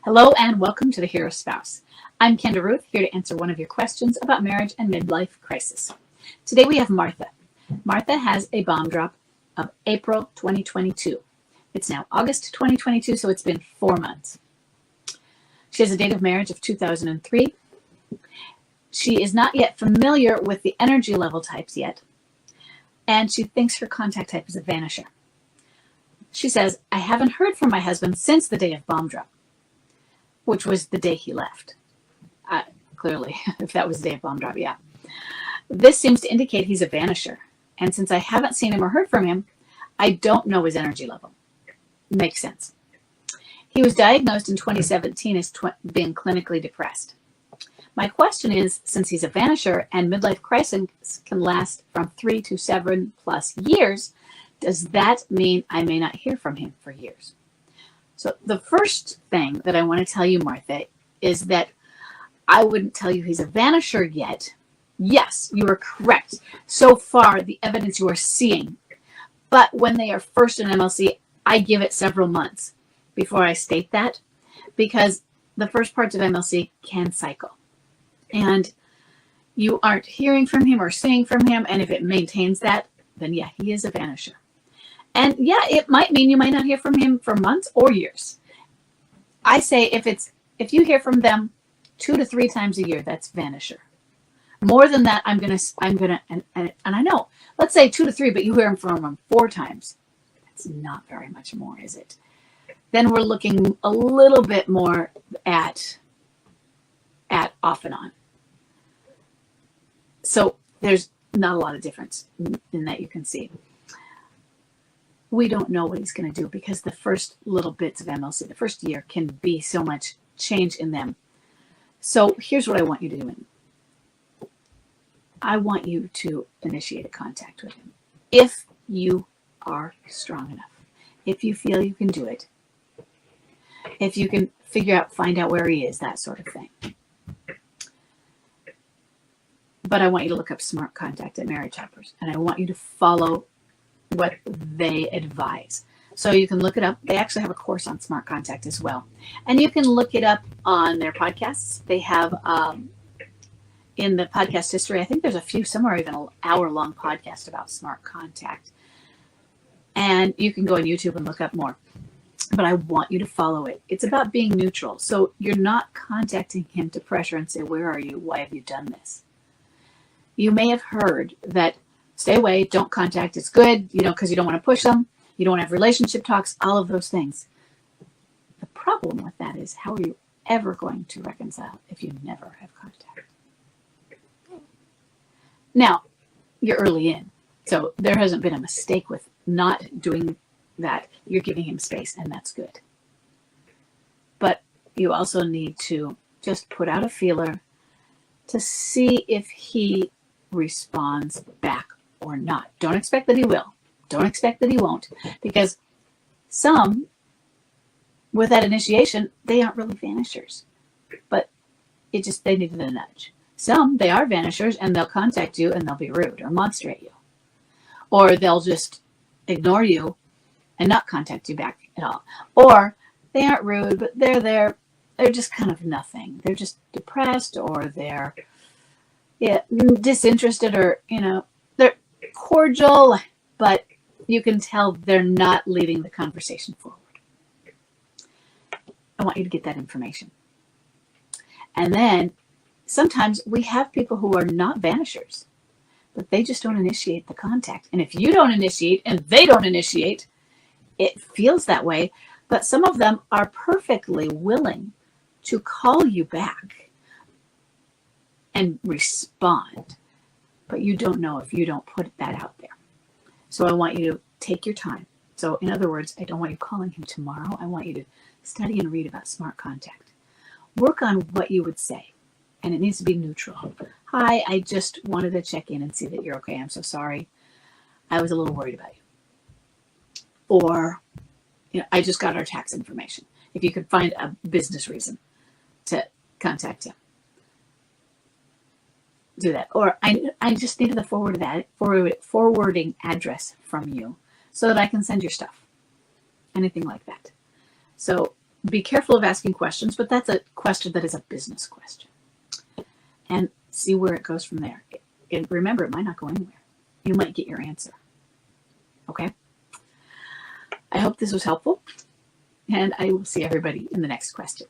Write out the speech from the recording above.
Hello and welcome to The Hero Spouse. I'm Kenda Ruth, here to answer one of your questions about marriage and midlife crisis. Today we have Martha. Martha has a bomb drop of April 2022. It's now August 2022, so it's been 4 months. She has a date of marriage of 2003. She is not yet familiar with the energy level types yet, and she thinks her contact type is a Vanisher. She says, I haven't heard from my husband since the day of bomb drop, which was the day he left. Clearly, if that was the day of bomb drop, yeah. This seems to indicate he's a Vanisher, and since I haven't seen him or heard from him, I don't know his energy level. Makes sense. He was diagnosed in 2017 as being clinically depressed. My question is, since he's a Vanisher and midlife crisis can last from 3 to 7+ years, does that mean I may not hear from him for years? So the first thing that I want to tell you, Martha, is that I wouldn't tell you he's a Vanisher yet. Yes, you are correct. So far, the evidence you are seeing. But when they are first in MLC, I give it several months before I state that, because the first parts of MLC can cycle. And you aren't hearing from him or seeing from him, and if it maintains that, then yeah, he is a Vanisher. And yeah, it might mean you might not hear from him for months or years. I say if you hear from them 2 to 3 times a year, that's Vanisher. More than that, I'm gonna, and I know, let's say 2 to 3, but you hear from them 4 times. That's not very much more, is it? Then we're looking a little bit more at off and on. So there's not a lot of difference in that you can see. We don't know what he's going to do because the first little bits of MLC, the first year, can be so much change in them. So here's what I want you to do. I want you to initiate a contact with him. If you are strong enough, if you feel you can do it, if you can find out where he is, that sort of thing. But I want you to look up Smart Contact at Marriage Helpers, and I want you to follow what they advise. So you can look it up. They actually have a course on Smart Contact as well. And you can look it up on their podcasts. They have, in the podcast history, I think there's a few, somewhere even an hour-long podcast about Smart Contact. And you can go on YouTube and look up more. But I want you to follow it. It's about being neutral. So you're not contacting him to pressure and say, where are you? Why have you done this? You may have heard that stay away, don't contact, it's good, because you don't want to push them, you don't want to have relationship talks, all of those things. The problem with that is, how are you ever going to reconcile if you never have contact? Now, you're early in, so there hasn't been a mistake with not doing that. You're giving him space, and that's good. But you also need to just put out a feeler to see if he responds back or not. Don't expect that he will. Don't expect that he won't. Because some, with that initiation, they aren't really Vanishers. But they needed a nudge. Some, they are Vanishers, and they'll contact you and they'll be rude or monstrate you. Or they'll just ignore you and not contact you back at all. Or they aren't rude, but they're there. They're just kind of nothing. They're just depressed, or they're disinterested, or, they're cordial, but you can tell they're not leading the conversation forward. I want you to get that information. And then sometimes we have people who are not Vanishers, but they just don't initiate the contact. And if you don't initiate and they don't initiate, it feels that way. But some of them are perfectly willing to call you back and respond. But you don't know if you don't put that out there. So I want you to take your time. So in other words, I don't want you calling him tomorrow. I want you to study and read about Smart Contact. Work on what you would say. And it needs to be neutral. Hi, I just wanted to check in and see that you're okay. I'm so sorry. I was a little worried about you. Or, I just got our tax information. If you could find a business reason to contact him, do that. Or I just needed the forwarding address from you so that I can send your stuff. Anything like that. So be careful of asking questions, but that's a question that is a business question. And see where it goes from there. And remember, it might not go anywhere. You might get your answer. Okay? I hope this was helpful, and I will see everybody in the next question.